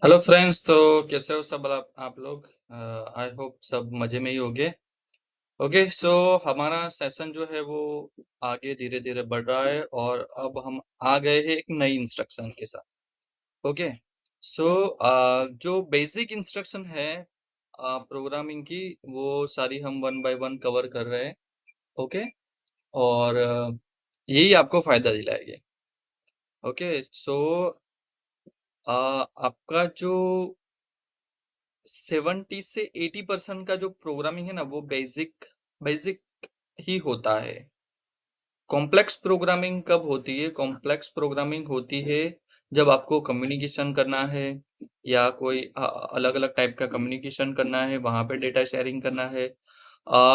Hello friends. तो कैसे हो सब आप लोग? आई होप सब मजे में ही होगे। ओके, सो हमारा सेशन जो है वो आगे धीरे धीरे बढ़ रहा है और अब हम आ गए हैं एक नई इंस्ट्रक्शन के साथ। ओके, सो जो बेसिक इंस्ट्रक्शन है प्रोग्रामिंग की, वो सारी हम वन बाय वन कवर कर रहे हैं। ओके, और यही आपको फायदा दिलाएगी। ओके, सो आपका जो 70 से 80% का जो प्रोग्रामिंग है ना, वो बेसिक बेसिक ही होता है। कॉम्प्लेक्स प्रोग्रामिंग कब होती है? कॉम्प्लेक्स प्रोग्रामिंग होती है जब आपको कम्युनिकेशन करना है, या कोई अलग अलग टाइप का कम्युनिकेशन करना है, वहां पे डेटा शेयरिंग करना है,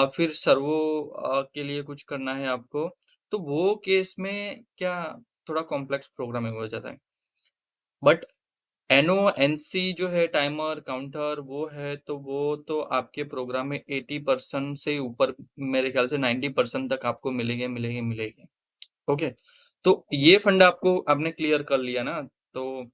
फिर सर्वो के लिए कुछ करना है आपको। तो वो केस में क्या, थोड़ा कॉम्प्लेक्स प्रोग्रामिंग हो जाता है। बट NONC जो है, टाइमर काउंटर, वो है तो वो तो आपके प्रोग्राम में 80% से ऊपर, मेरे ख्याल से 90% तक आपको मिलेंगे मिलेंगे मिलेंगे। ओके, तो ये फंडा आपको आपने क्लियर कर लिया ना, तो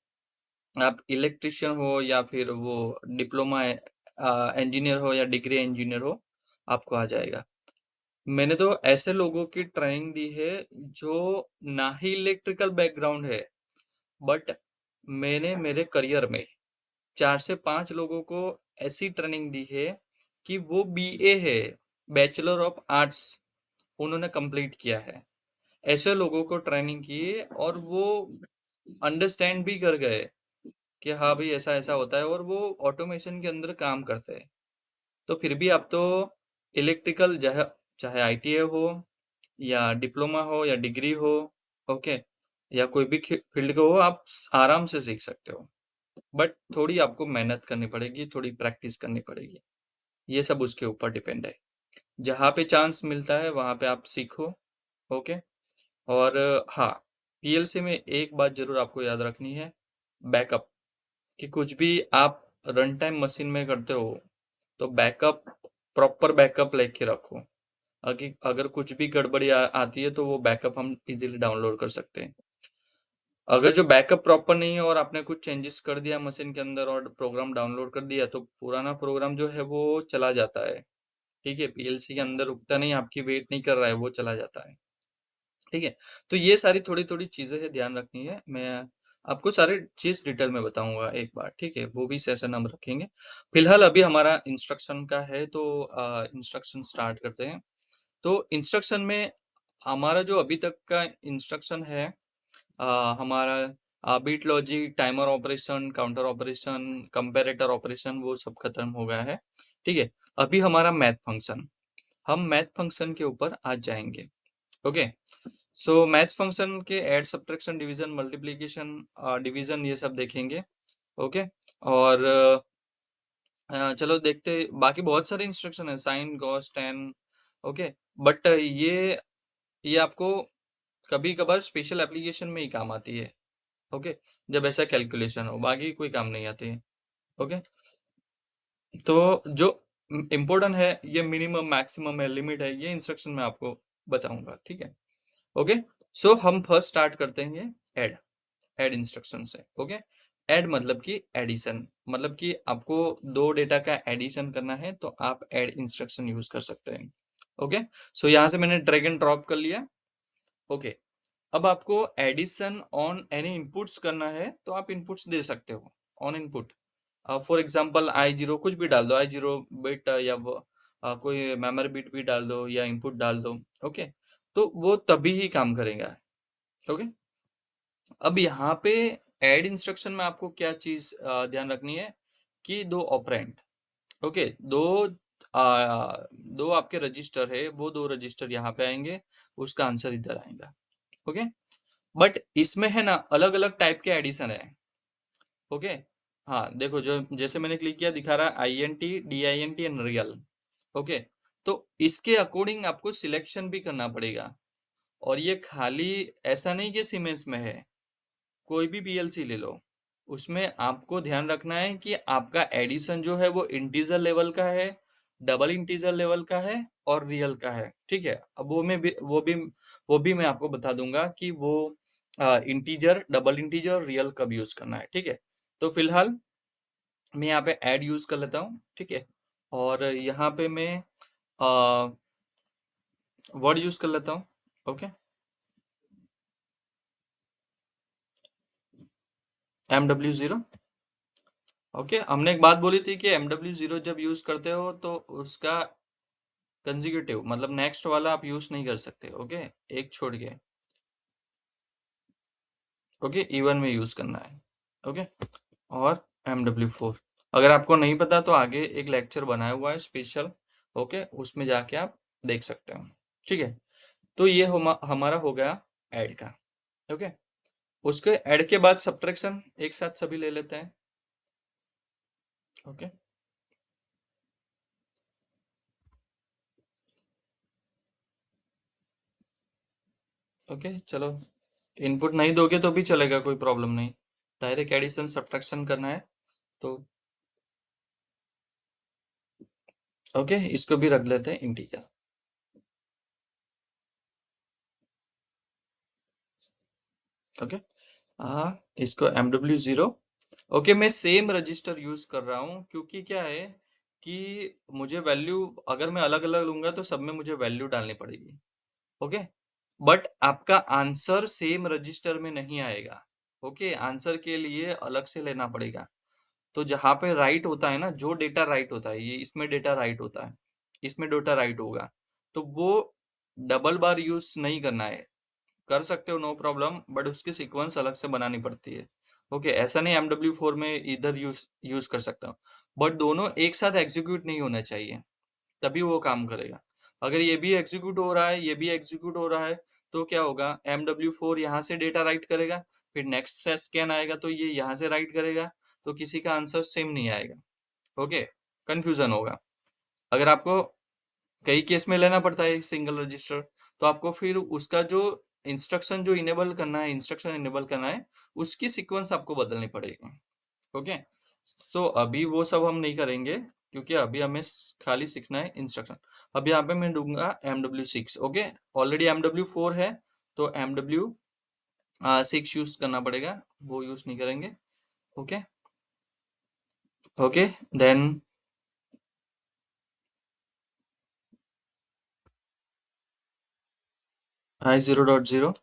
आप इलेक्ट्रिशियन हो या फिर वो डिप्लोमा इंजीनियर हो या डिग्री इंजीनियर हो, आपको आ जाएगा। मैंने तो ऐसे लोगों की ट्रेनिंग दी है जो ना ही इलेक्ट्रिकल बैकग्राउंड है, बट मैंने मेरे करियर में 4 से 5 लोगों को ऐसी ट्रेनिंग दी है कि वो BA है, बैचलर ऑफ आर्ट्स, उन्होंने कंप्लीट किया है। ऐसे लोगों को ट्रेनिंग की और वो अंडरस्टैंड भी कर गए कि हाँ भाई ऐसा ऐसा होता है, और वो ऑटोमेशन के अंदर काम करते हैं। तो फिर भी आप तो इलेक्ट्रिकल, चाहे चाहे ITA हो या डिप्लोमा हो या डिग्री हो, ओके, या कोई भी फील्ड का हो, आप आराम से सीख सकते हो। बट थोड़ी आपको मेहनत करनी पड़ेगी, थोड़ी प्रैक्टिस करनी पड़ेगी। ये सब उसके ऊपर डिपेंड है। जहाँ पे चांस मिलता है वहाँ पे आप सीखो। ओके, और हाँ, PLC में एक बात जरूर आपको याद रखनी है, बैकअप। कि कुछ भी आप रन टाइम मशीन में करते हो तो बैकअप, प्रॉपर बैकअप लेके रखो। अगर अगर कुछ भी गड़बड़ी आती है तो वो बैकअप हम इजीली डाउनलोड कर सकते हैं। अगर जो बैकअप प्रॉपर नहीं है और आपने कुछ चेंजेस कर दिया मशीन के अंदर और प्रोग्राम डाउनलोड कर दिया, तो पुराना प्रोग्राम जो है वो चला जाता है। ठीक है, PLC के अंदर रुकता नहीं, आपकी वेट नहीं कर रहा है, वो चला जाता है। ठीक है, तो ये सारी थोड़ी थोड़ी चीजें है, ध्यान रखनी है। मैं आपको सारे चीज डिटेल में बताऊंगा एक बार, ठीक है, वो भी सेशन हम रखेंगे। फिलहाल अभी हमारा इंस्ट्रक्शन का है, तो इंस्ट्रक्शन स्टार्ट करते हैं। तो इंस्ट्रक्शन में हमारा जो अभी तक का इंस्ट्रक्शन है, हमारा bit logic, timer operation, counter operation, comparator operation, वो सब खत्म हो गया है। ठीक है, अभी हमारा मैथ फंक्शन, हम मैथ फंक्शन के ऊपर आज जाएंगे। ओके, सो मैथ फंक्शन के add, subtraction, division, multiplication, division, ये सब देखेंगे। ओके, और चलो देखते, बाकी बहुत सारे इंस्ट्रक्शन है, sine, cos, tan. Okay, but ये आपको कभी कभार स्पेशल एप्लीकेशन में ही काम आती है। ओके, जब ऐसा कैलकुलेशन हो, बाकी कोई काम नहीं आती है। ओके, तो जो इम्पोर्टेंट है, ये मिनिमम मैक्सिमम है, लिमिट है, ये इंस्ट्रक्शन मैं आपको बताऊंगा। ठीक है, ओके, सो हम फर्स्ट स्टार्ट करते हैं ऐड ऐड इंस्ट्रक्शन से। ओके, ऐड मतलब कि एडिशन, मतलब कि आपको दो डेटा का एडिशन करना है तो आप ऐड इंस्ट्रक्शन यूज कर सकते हैं। ओके, सो यहाँ से मैंने ड्रैग एंड ड्रॉप कर लिया। ओके, अब आपको एडिशन ऑन एनी इनपुट्स करना है तो आप इनपुट्स दे सकते हो, on input. For example I0 कुछ भी डाल दो, I0 बिट, या कोई मेमोरी बिट भी डाल दो या इनपुट डाल दो। ओके, तो वो तभी ही काम करेगा। ओके, अब यहाँ पे ऐड इंस्ट्रक्शन में आपको क्या चीज ध्यान रखनी है कि दो ऑपरेंड। ओके, दो आपके रजिस्टर है, वो दो रजिस्टर यहाँ पे आएंगे, उसका आंसर इधर आएगा। ओके, बट इसमें है ना अलग अलग टाइप के एडिशन है। ओके, हाँ देखो, जो जैसे मैंने क्लिक किया दिखा रहा है INT, DINT and real. Okay, तो इसके अकॉर्डिंग आपको सिलेक्शन भी करना पड़ेगा। और ये खाली ऐसा नहीं कि सीमेंस में है, कोई भी PLC ले लो, उसमें आपको ध्यान रखना है कि आपका एडिशन जो है वो इंटीजर लेवल का है, डबल इंटीजर लेवल का है, और रियल का है। ठीक है, अब वो भी मैं आपको बता दूंगा कि वो इंटीजर, डबल इंटीजर, रियल कब यूज करना है। ठीक है, तो फिलहाल मैं यहाँ पे ऐड यूज कर लेता हूँ, ठीक है। और यहाँ पे मैं वर्ड यूज कर लेता हूँ। Okay, MW0। ओके, हमने एक बात बोली थी कि MW0 जब यूज करते हो तो उसका कंजिक्यूटिव मतलब नेक्स्ट वाला आप यूज नहीं कर सकते। ओके, एक छोड़ के। ओके, इवन में यूज करना है। ओके, और MW4 अगर आपको नहीं पता तो आगे एक लेक्चर बनाया हुआ है स्पेशल। ओके, उसमें जाके आप देख सकते हो, ठीक है। तो ये हमारा हो गया ऐड का। ओके, उसके ऐड के बाद सब्ट्रैक्शन एक साथ सभी ले लेते हैं। ओके, ओके चलो, इनपुट नहीं दोगे तो भी चलेगा, कोई प्रॉब्लम नहीं। डायरेक्ट एडिशन सब्ट्रैक्शन करना है तो ओके, इसको भी रख लेते हैं इंटीजर। ओके, इसको MW0। ओके, मैं सेम रजिस्टर यूज कर रहा हूँ क्योंकि क्या है कि मुझे वैल्यू अगर मैं अलग अलग लूंगा तो सब में मुझे वैल्यू डालनी पड़ेगी। ओके, बट आपका आंसर सेम रजिस्टर में नहीं आएगा। ओके, आंसर के लिए अलग से लेना पड़ेगा। तो जहाँ पे राइट होता है ना, जो डेटा राइट होता है, ये इसमें डेटा राइट होता है, इसमें डेटा राइट होगा, तो वो डबल बार यूज नहीं करना है। कर सकते हो, नो प्रॉब्लम, बट उसकी सीक्वेंस अलग से बनानी पड़ती है। ओके, ऐसा नहीं MW4 में इधर यूज यूज कर सकता हूँ, बट दोनों एक साथ एग्जीक्यूट नहीं होना चाहिए, तभी वो काम करेगा। अगर ये भी एग्जीक्यूट हो रहा है, ये भी एग्जीक्यूट हो रहा है, तो क्या होगा, MW4 यहाँ से डेटा राइट करेगा, फिर नेक्स्ट स्कैन आएगा तो ये यहाँ से राइट करेगा, तो किसी का आंसर सेम नहीं आएगा। ओके, कंफ्यूजन होगा। अगर आपको कई केस में लेना पड़ता है सिंगल रजिस्टर, तो आपको फिर उसका जो इंस्ट्रक्शन इनेबल करना है, उसकी सीक्वेंस आपको बदलनी पड़ेगी। ओके, तो अभी वो सब हम नहीं करेंगे क्योंकि अभी हमें खाली सीखना है इंस्ट्रक्शन। अब यहाँ पे मैं दूंगा MW6। ओके, ऑलरेडी MW4 है, तो MW6 यूज करना पड़ेगा, वो यूज नहीं करेंगे। Okay, okay, then I0.0।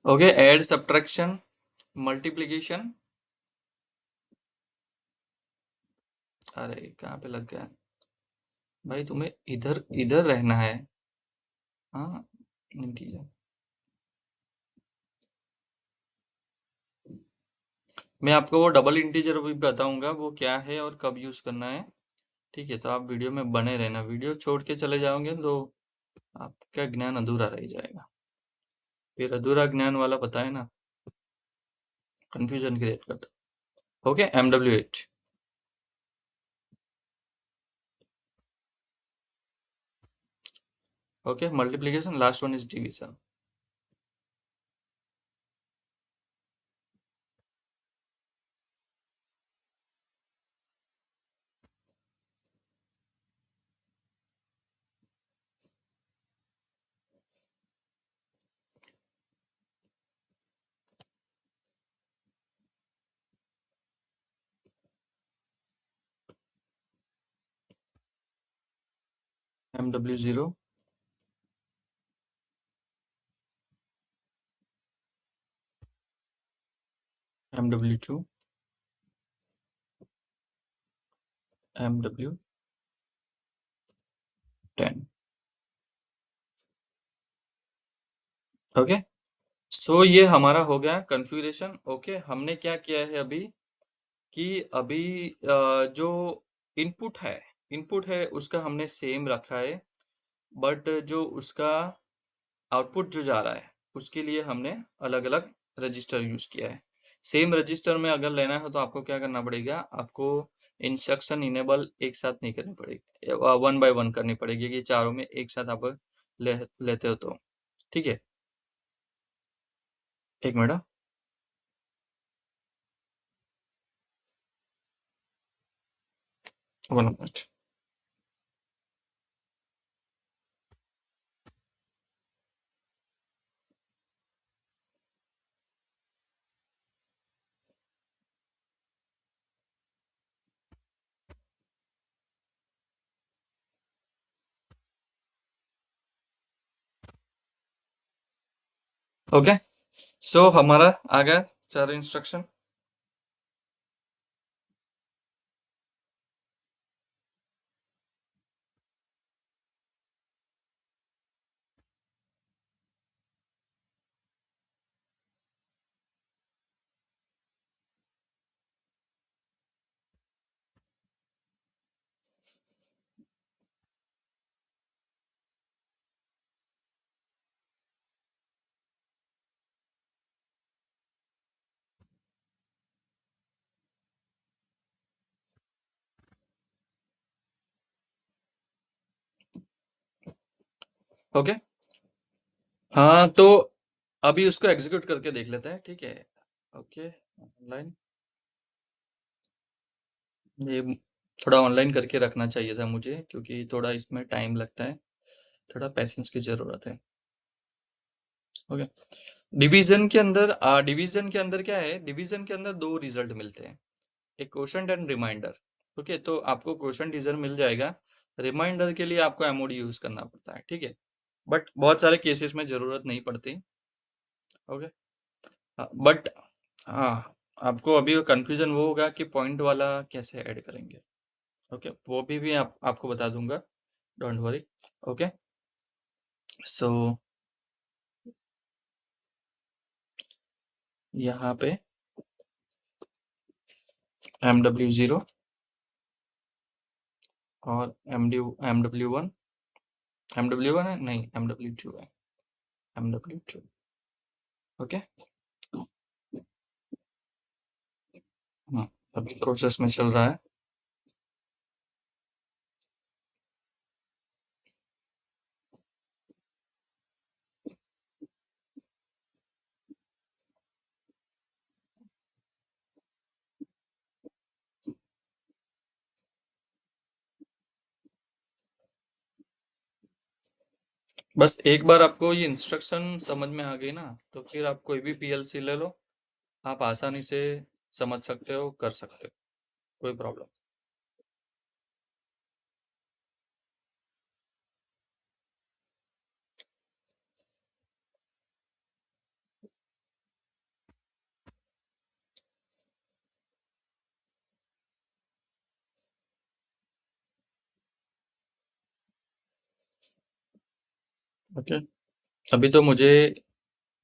Okay, add subtraction multiplication. अरे कहाँ पे लग गया भाई, तुम्हें इधर इधर रहना है। हाँ, ठीक है। मैं आपको वो डबल इंटीजर भी बताऊंगा वो क्या है और कब यूज करना है। ठीक है, तो आप वीडियो में बने रहना, वीडियो छोड़ के चले जाओगे तो आपका ज्ञान अधूरा रह जाएगा। फिर अधूरा ज्ञान वाला पता है ना, कंफ्यूजन क्रिएट करता है। Okay, MW8। Okay, multiplication, last one is division. MW0, MW2, MW10। Okay, so ये हमारा हो गया कन्फिग्रेशन। ओके, हमने क्या किया है अभी कि अभी जो इनपुट है उसका हमने सेम रखा है, बट जो उसका आउटपुट जो जा रहा है उसके लिए हमने अलग अलग रजिस्टर यूज किया है। सेम रजिस्टर में अगर लेना है तो आपको क्या करना पड़ेगा, आपको इंस्ट्रक्शन इनेबल एक साथ नहीं करनी पड़ेगी, वन बाय वन करनी पड़ेगी कि चारों में एक साथ आप लेते हो तो। ठीक है, एक मिनट। 1 मिनट। ओके, सो हमारा आ गया चार इंस्ट्रक्शन। ओके, हाँ तो अभी उसको एग्जीक्यूट करके देख लेते हैं, ठीक है। ओके, ऑनलाइन, ये थोड़ा ऑनलाइन करके रखना चाहिए था मुझे, क्योंकि थोड़ा इसमें टाइम लगता है, थोड़ा पेशेंस की ज़रूरत है। ओके, डिवीजन के अंदर क्या है, डिवीजन के अंदर दो रिजल्ट मिलते हैं, एक क्वोशंट एंड रिमाइंडर। ओके, तो आपको क्वोशंट टीजर मिल जाएगा, रिमाइंडर के लिए आपको एमओडी यूज करना पड़ता है, ठीक है। बट बहुत सारे केसेस में जरूरत नहीं पड़ती। ओके, बट हाँ, आपको अभी कंफ्यूजन वो होगा कि पॉइंट वाला कैसे ऐड करेंगे। ओके, वो भी आपको बता दूंगा, डोंट वरी। ओके, सो यहाँ पे MW0 और MW1, MW1 है नहीं, MW2 है, MW2। ओके, हाँ, अभी प्रोसेस में चल रहा है। बस एक बार आपको ये इंस्ट्रक्शन समझ में आ गई ना, तो फिर आप कोई भी पीएलसी ले लो, आप आसानी से समझ सकते हो, कर सकते हो, कोई प्रॉब्लम। ओके, अभी तो मुझे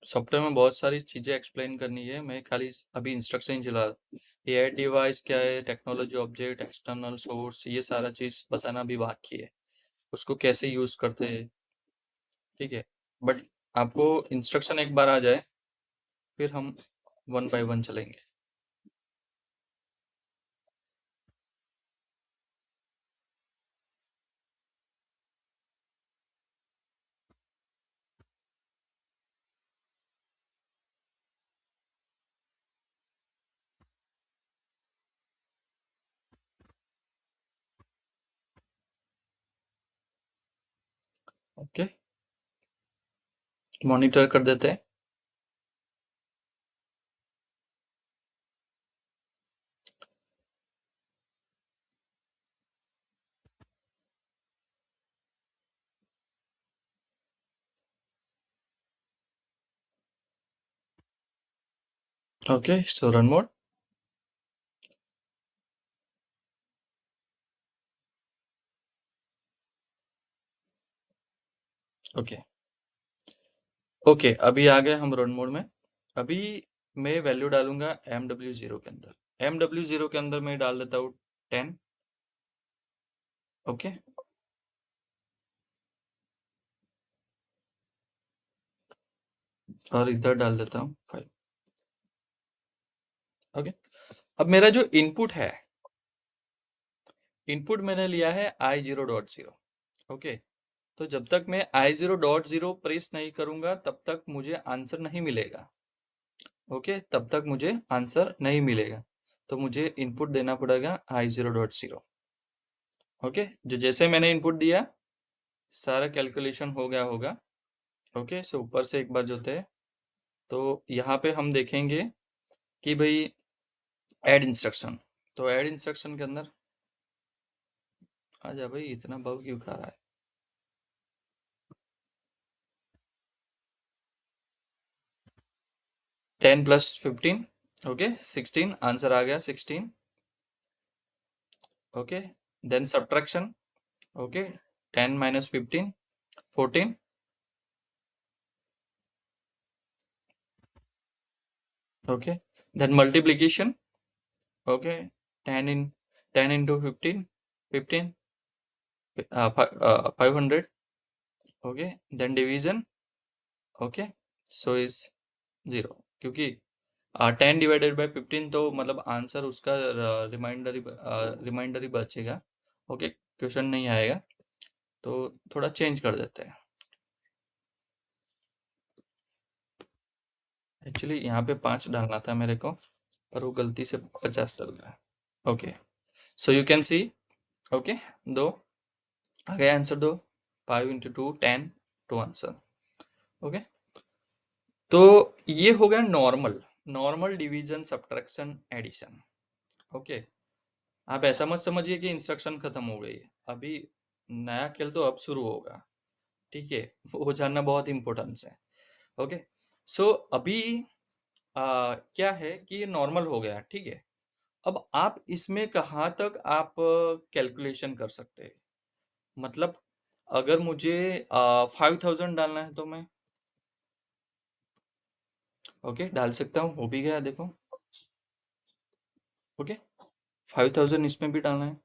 सॉफ्टवेयर में बहुत सारी चीज़ें एक्सप्लेन करनी है, मैं खाली अभी इंस्ट्रक्शन ही चला। एआई डिवाइस क्या है, टेक्नोलॉजी ऑब्जेक्ट, एक्सटर्नल सोर्स, ये सारा चीज़ बताना भी बाकी है, उसको कैसे यूज़ करते हैं, ठीक है। बट आपको इंस्ट्रक्शन एक बार आ जाए, फिर हम वन बाय वन चलेंगे। ओके, मॉनिटर कर देते हैं। ओके, सो रन मोड। ओके, ओके, अभी आ गए हम रन मोड में। अभी मैं वैल्यू डालूंगा MW0 के अंदर, MW0 के अंदर मैं डाल देता हूँ 10। ओके, और इधर डाल देता हूँ 5। ओके, अब मेरा जो इनपुट है, इनपुट मैंने लिया है I0.0। ओके, तो जब तक मैं I0.0 प्रेस नहीं करूंगा तब तक मुझे आंसर नहीं मिलेगा। ओके, तब तक मुझे आंसर नहीं मिलेगा, तो मुझे इनपुट देना पड़ेगा I0.0। ओके, जो जैसे मैंने इनपुट दिया, सारा कैलकुलेशन हो गया होगा। ओके, सो ऊपर से एक बार जो थे, तो यहाँ पे हम देखेंगे कि भाई ऐड इंस्ट्रक्शन, तो ऐड इंस्ट्रक्शन के अंदर आ जा भाई, इतना बग क्यों खा रहा है। 10 प्लस 15, ओके 16, आंसर आ गया 16, okay. Then subtraction, okay 10 minus 15, 14, okay. Then multiplication, okay 10 in 10 into 15, 15, 500, okay. Then division, okay, so is 0, क्योंकि 10 डिवाइडेड बाय 15 तो मतलब आंसर उसका रिमाइंडर ही बचेगा, ओके, क्वेश्चन नहीं आएगा, तो थोड़ा चेंज कर देते हैं। एक्चुअली यहाँ पे 5 डालना था मेरे को, पर वो गलती से 50 डल गया, okay. So you can see, okay, दो आ गया आंसर, दो 5 इंटू 2 10 टू आंसर, ओके। तो ये हो गया normal, normal division subtraction addition, okay. आप ऐसा मत समझिए कि इंस्ट्रक्शन खत्म हो गई, अभी नया खेल तो अब शुरू होगा, ठीक है, वो जानना बहुत इंपॉर्टेंट है, ओके। सो अभी क्या है कि ये नॉर्मल हो गया, ठीक है। अब आप इसमें कहाँ तक आप कैलकुलेशन कर सकते हैं, मतलब अगर मुझे 5000 डालना है तो मैं, ओके, डाल सकता हूँ, हो भी गया देखो, ओके। 5000 इसमें भी डालना है,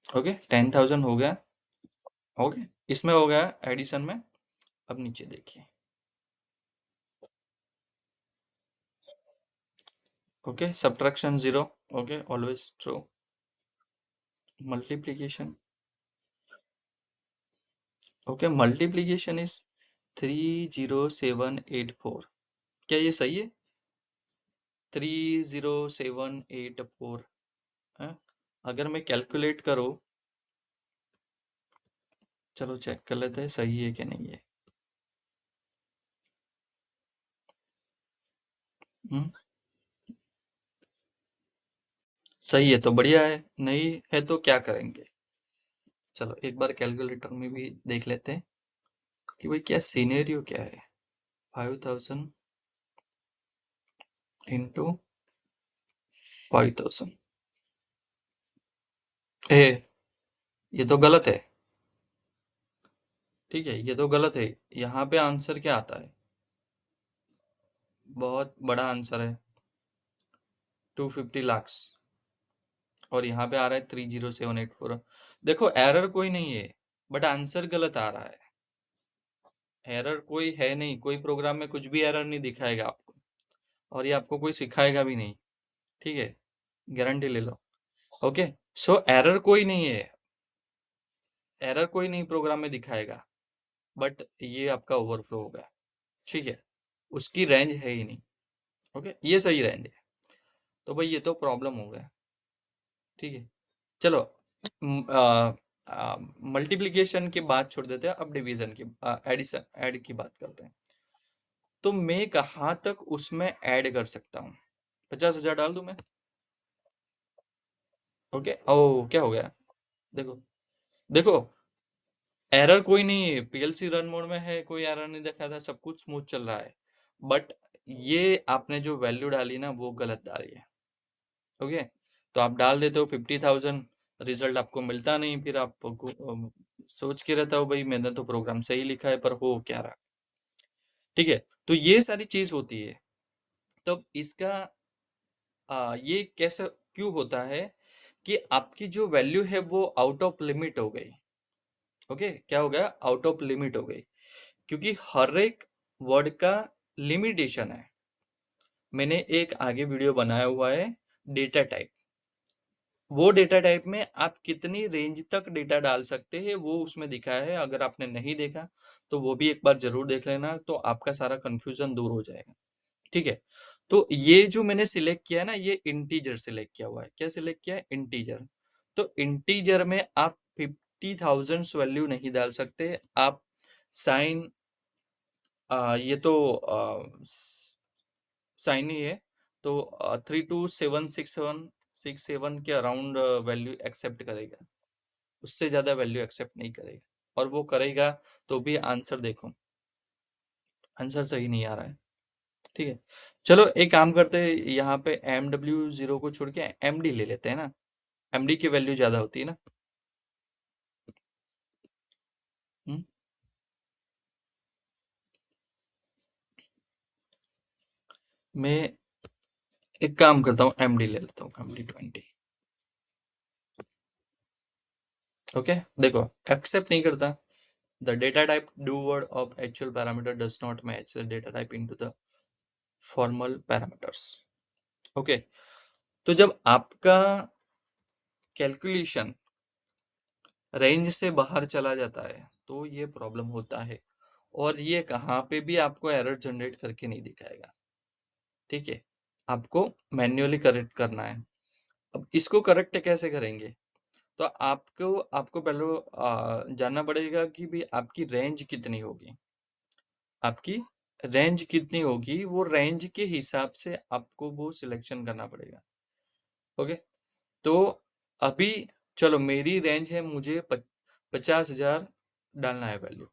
ओके, 10,000 हो गया, ओके, इसमें हो गया एडिशन में। अब नीचे देखिए, okay, subtraction 0, okay, always true. Multiplication, okay, multiplication is 30784, क्या ये सही है? 30784, अगर मैं कैलकुलेट करूँ, चलो चेक कर लेते हैं सही है कि नहीं है। हम्म, सही है तो बढ़िया है, नहीं है तो क्या करेंगे, चलो एक बार कैलकुलेटर में भी देख लेते हैं कि भाई क्या सिनेरियो क्या है। 5000 इंटू 5000, ए ये तो गलत है, ठीक है, ये तो गलत है। यहाँ पे आंसर क्या आता है, बहुत बड़ा आंसर है, 250 lakhs, और यहाँ पे आ रहा है 30784। देखो एरर कोई नहीं है, बट आंसर गलत आ रहा है। एरर कोई है नहीं, कोई प्रोग्राम में कुछ भी एरर नहीं दिखाएगा आपको, और ये आपको कोई सिखाएगा भी नहीं, ठीक है, गारंटी ले लो, ओके। सो एरर कोई नहीं है, एरर कोई नहीं प्रोग्राम में दिखाएगा, बट ये आपका ओवरफ्लो होगा, ठीक है, उसकी रेंज है ही नहीं, ओके, ये सही रेंज है, तो भाई ये तो प्रॉब्लम हो गया, ठीक है। चलो मल्टीप्लिकेशन की बात छोड़ देते हैं, अब डिवीजन की एडिशन ऐड की बात करते हैं। तो मैं कहाँ तक उसमें ऐड कर सकता हूँ, 50,000 डाल दूं मैं, ओके। ओ क्या हो गया, देखो, देखो एरर कोई नहीं है, पीएलसी रन मोड में है, कोई एरर नहीं देखा था, सब कुछ स्मूथ चल रहा है, बट ये आपने जो वैल्यू डाली ना वो गलत डाली है, ओके। तो आप डाल देते हो 50,000, रिजल्ट आपको मिलता नहीं, फिर आप सोच के रहता हो भाई मैंने तो प्रोग्राम सही लिखा है पर हो क्या रहा, ठीक है। तो ये सारी चीज होती है, तो इसका ये कैसे क्यों होता है कि आपकी जो वैल्यू है वो आउट ऑफ लिमिट हो गई, ओके, क्या हो गया, आउट ऑफ लिमिट हो गई, क्योंकि हर एक वर्ड का लिमिटेशन है। मैंने एक आगे वीडियो बनाया हुआ है डेटा टाइप, वो डेटा टाइप में आप कितनी रेंज तक डेटा डाल सकते हैं वो उसमें दिखाया है, अगर आपने नहीं देखा तो वो भी एक बार जरूर देख लेना, तो आपका सारा कंफ्यूजन दूर हो जाएगा, ठीक है। तो ये जो मैंने सिलेक्ट किया है ना, ये इंटीजर सिलेक्ट किया हुआ है, क्या सिलेक्ट किया है, इंटीजर। तो इंटीजर में आप 50,000 वैल्यू नहीं डाल सकते आप, साइन ये तो साइन ही है, तो 327767 के अराउंड वैल्यू एक्सेप्ट करेगा, उससे ज्यादा वैल्यू एक्सेप्ट नहीं करेगा, और वो करेगा तो भी आंसर देखो, आंसर सही नहीं आ रहा है। ठीक है, चलो एक काम करते हैं, यहाँ पे MW0 को छोड़ के MD ले लेते हैं ना, MD की वैल्यू ज्यादा होती है ना। हम्म, मैं एक काम करता हूँ, MD ले लेता हूँ, MD20। ओके, देखो एक्सेप्ट नहीं करता, the data type do word of actual parameter does not match the data type into the formal parameters. Okay, तो जब आपका कैलकुलेशन रेंज से बाहर चला जाता है तो ये प्रॉब्लम होता है, और ये कहाँ पे भी आपको एरर जनरेट करके नहीं दिखाएगा। ठीक है, आपको मैन्युअली करेक्ट करना है। अब इसको करेक्ट कैसे करेंगे, तो आपको आपको पहले जानना पड़ेगा कि भी आपकी रेंज कितनी होगी। आपकी रेंज कितनी होगी, वो रेंज के हिसाब से आपको वो सिलेक्शन करना पड़ेगा। ओके, तो अभी चलो मेरी रेंज है, मुझे 50,000 डालना है वैल्यू।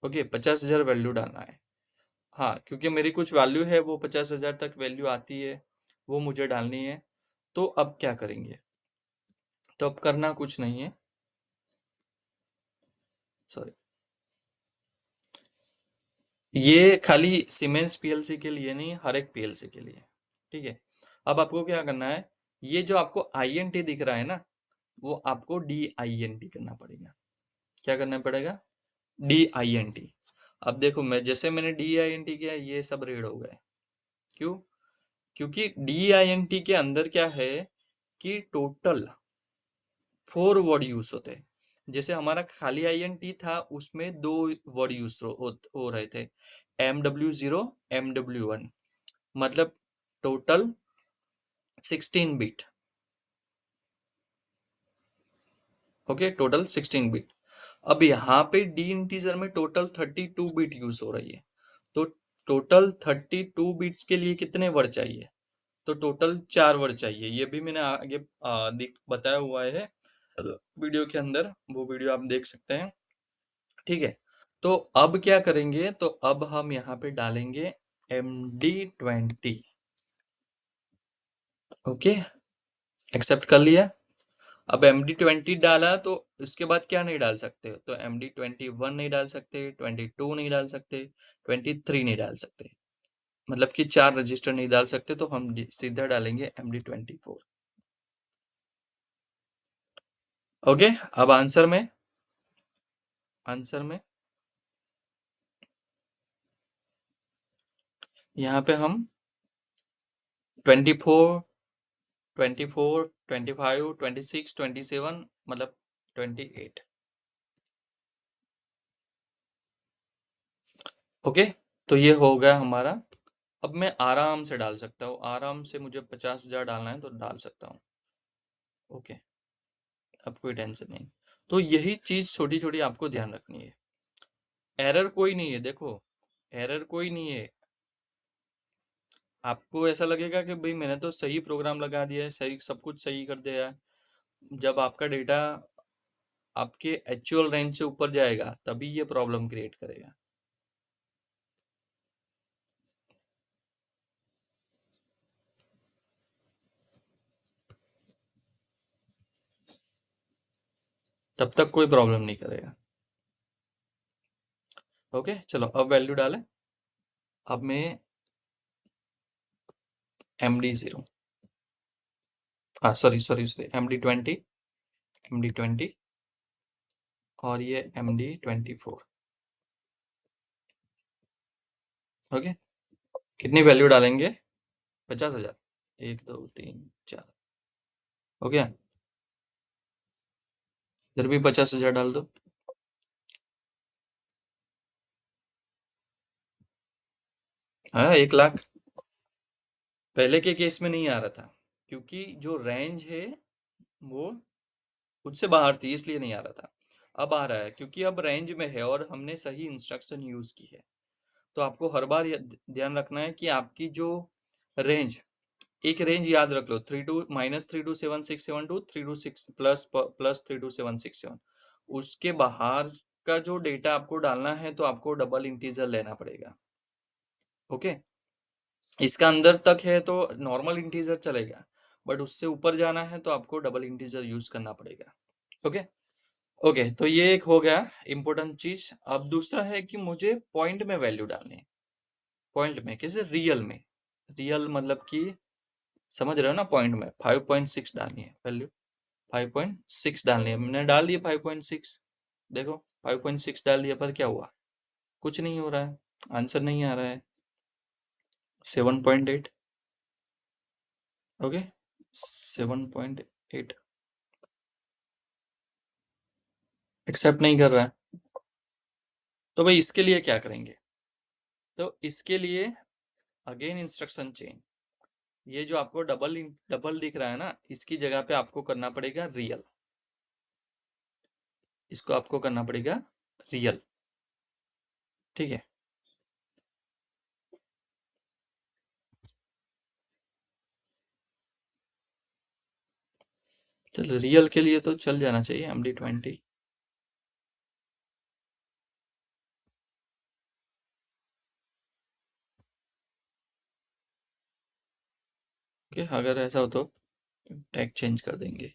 ओके, 50,000 वैल्यू डालना है। हाँ, क्योंकि मेरी कुछ वैल्यू है, वो 50,000 तक वैल्यू आती है, वो मुझे डालनी है। तो अब क्या करेंगे, तो अब करना कुछ नहीं है, सॉरी, ये खाली सीमेंस पीएलसी के लिए नहीं, हर एक पीएलसी के लिए। ठीक है, अब आपको क्या करना है, ये जो आपको आईएनटी दिख रहा है ना, वो आपको DINT करना पड़ेगा। क्या करना पड़ेगा, DINT। अब देखो, मैंने DINT किया, ये सब रेड हो गए। क्यों, क्योंकि DINT के अंदर क्या है कि टोटल 4 वर्ड यूज होते हैं। जैसे हमारा खाली INT था, उसमें 2 वर्ड यूज हो रहे थे, MW0 MW1, मतलब total 16 bit. Okay, total 16 bit. अब यहाँ पे डी इंटीजर में टोटल 32 बिट यूज हो रही है, तो टोटल 32 बिट्स के लिए कितने वर्ड चाहिए, तो टोटल 4 वर्ड चाहिए। ये भी मैंने आगे बताया हुआ है वीडियो के अंदर, वो वीडियो आप देख सकते हैं। ठीक है, तो अब क्या करेंगे, तो अब हम यहाँ पे डालेंगे MD20। ओके, एक्सेप्ट कर लिया। अब MD20 डाला, तो इसके बाद क्या नहीं डाल सकते, तो MD21 नहीं डाल सकते, 22 नहीं डाल सकते, 23 नहीं डाल सकते, मतलब कि 4 रजिस्टर नहीं डाल सकते, तो हम सीधा डालेंगे MD24। ओके, अब आंसर में यहाँ पे हम 24 24 25 26 27, मतलब 28। ओके, तो ये हो गया हमारा। अब मैं आराम से डाल सकता हूँ, आराम से मुझे 50,000 डालना है तो डाल सकता हूँ। ओके, अब कोई टेंशन नहीं। तो यही चीज छोटी छोटी आपको ध्यान रखनी है। एरर कोई नहीं है, देखो एरर कोई नहीं है। आपको ऐसा लगेगा कि भाई मैंने तो सही प्रोग्राम लगा दिया है, सही सब कुछ सही कर दिया है। जब आपका डेटा आपके एक्चुअल रेंज से ऊपर जाएगा तभी ये प्रॉब्लम क्रिएट करेगा। तब तक कोई प्रॉब्लम नहीं करेगा। ओके, चलो अब वैल्यू डालें। अब मैं MD0, हाँ सॉरी MD20, MD20 और ये MD24। ओके, कितनी वैल्यू डालेंगे, 50,000, 1 2 3 4। हो गया, इधर भी 50,000 डाल दो। हाँ, 1 लाख। पहले के केस में नहीं आ रहा था, क्योंकि जो रेंज है वो उससे बाहर थी, इसलिए नहीं आ रहा था। अब आ रहा है, क्योंकि अब रेंज में है और हमने सही इंस्ट्रक्शन यूज की है। तो आपको हर बार ध्यान रखना है कि आपकी जो रेंज, एक रेंज याद रख लो, 3 2 -3 2 7 6 7 2, 3 2 6 प्लस 3 2 7 6 7, उसके बाहर का जो डेटा आपको डालना है तो आपको डबल इंटीजर लेना पड़ेगा। ओके, इसका अंदर तक है तो नॉर्मल इंटीजर चलेगा, बट उससे ऊपर जाना है तो आपको डबल इंटीजर यूज करना पड़ेगा। ओके। ओके, तो ये एक हो गया इंपॉर्टेंट चीज। अब दूसरा है कि मुझे पॉइंट में वैल्यू डालनी है। पॉइंट में कैसे? रियल में। रियल मतलब कि समझ रहे हो ना, पॉइंट में 5.6 डालनी है वैल्यू। 5.6 डालनी है, मैंने डाल दिया 5.6। देखो 5.6 डाल दिया, पर क्या हुआ? कुछ नहीं हो रहा है, आंसर नहीं आ रहा है। 7.8। ओके, 7.8 एक्सेप्ट नहीं कर रहा है। तो भाई इसके लिए क्या करेंगे? तो इसके लिए अगेन इंस्ट्रक्शन चेंज। ये जो आपको डबल डबल दिख रहा है ना, इसकी जगह पे आपको करना पड़ेगा रियल। इसको आपको करना पड़ेगा रियल। ठीक है। चल रियल के लिए तो चल जाना चाहिए MD20। ओके, अगर ऐसा हो तो टैग चेंज कर देंगे।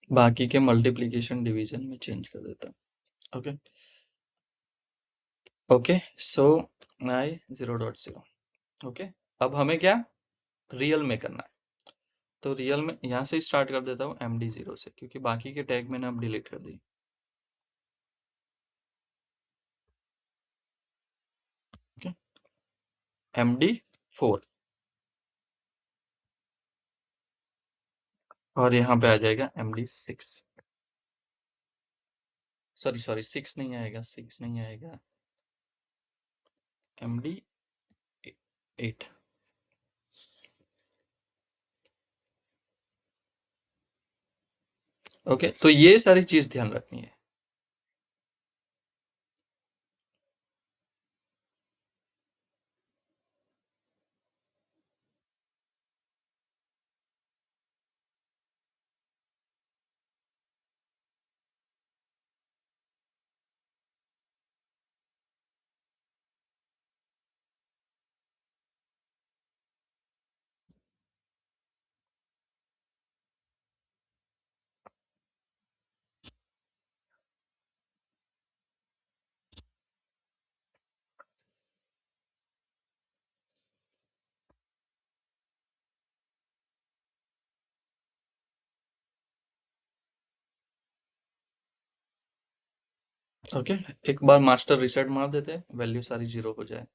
बाकी के मल्टीप्लिकेशन डिवीजन में चेंज कर देता हूँ। ओके। ओके, सो आई 0.0। ओके, अब हमें क्या रियल में करना है। तो रियल में यहाँ से स्टार्ट कर देता हूँ MD0 से, क्योंकि बाकी के टैग मैंने अब डिलीट कर दिए। ओके, MD4 और यहाँ पे आ जाएगा MD6। सॉरी सॉरी, 6 नहीं आएगा, 6 नहीं आएगा, MD8। ओके, तो ये सारी चीज ध्यान रखनी है। ओके, एक बार मास्टर रिसेट मार देते हैं, वैल्यू सारी जीरो हो जाए।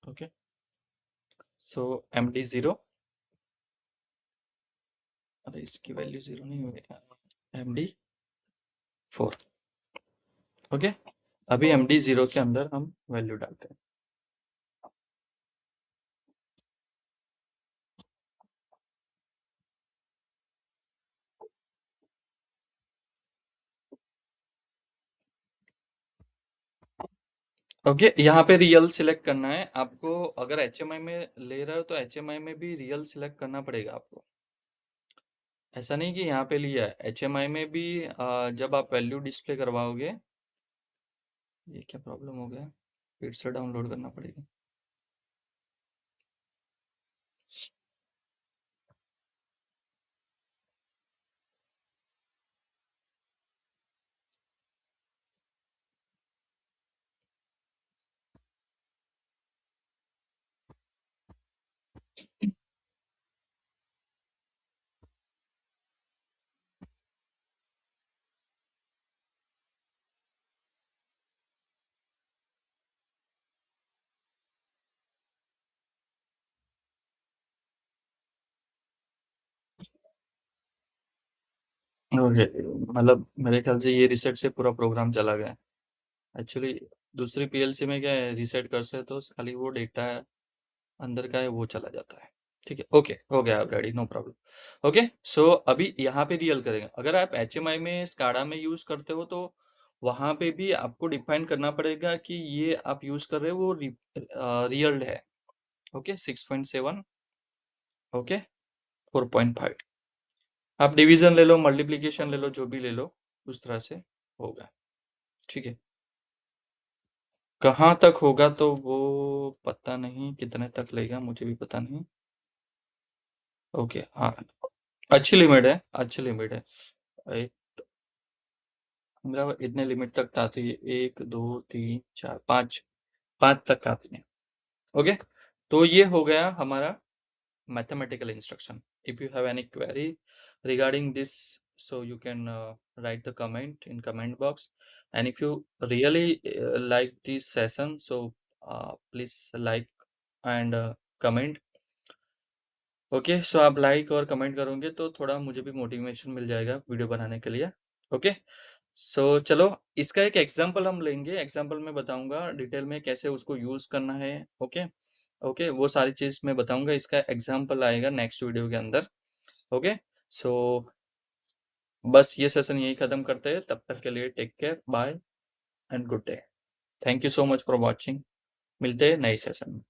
ओके, सो MD0, अरे इसकी वैल्यू जीरो नहीं हुई, MD4। ओके, अभी MD0 के अंदर हम वैल्यू डालते हैं। ओके, यहाँ पे रियल सिलेक्ट करना है आपको। अगर HMI में ले रहे हो तो HMI में भी रियल सिलेक्ट करना पड़ेगा आपको। ऐसा नहीं कि यहाँ पे लिया है, HMI में भी जब आप वैल्यू डिस्प्ले करवाओगे। ये क्या प्रॉब्लम हो गया? फिर से डाउनलोड करना पड़ेगा। ओके, मतलब मेरे ख्याल से ये रीसेट से पूरा प्रोग्राम चला गया। एक्चुअली दूसरी पीएलसी में क्या है, रीसेट कर से तो खाली वो डेटा अंदर का है वो चला जाता है। ठीक है, ओके, हो गया अब रेडी, नो प्रॉब्लम। ओके, सो अभी यहाँ पे रियल करेंगे। अगर आप एचएमआई में स्काडा में यूज करते हो तो वहां पे भी आपको डिफाइन करना पड़ेगा कि ये आप यूज कर रहे हो वो रियल है। Okay, 6.7, okay, 4.5। आप डिवीजन ले लो, मल्टीप्लीकेशन ले लो, जो भी ले लो, उस तरह से होगा। ठीक है, कहाँ तक होगा तो वो पता नहीं, कितने तक लेगा मुझे भी पता नहीं। ओके, हाँ, अच्छी लिमिट है, अच्छी लिमिट है। एक, मेरा इतने लिमिट तक आती है, 1 2 3 4 5, 5 तक आती है। ओके, तो ये हो गया हमारा mathematical instruction. If you have any query regarding this, so you can write the comment in comment box. And if you really like this session, so please like and comment. Okay, so आप like और comment करोगे तो थोड़ा मुझे भी motivation मिल जाएगा video बनाने के लिए। ओके, सो चलो, इसका एक एग्जांपल हम लेंगे। एग्जांपल में बताऊंगा डिटेल में कैसे उसको यूज करना है। ओके, ओके, वो सारी चीज मैं बताऊंगा, इसका एग्जांपल आएगा नेक्स्ट वीडियो के अंदर। ओके, सो बस ये सेशन यही खत्म करते हैं, तब तक के लिए take care, bye and good day. Thank you so much for watching. मिलते हैं नए सेशन में।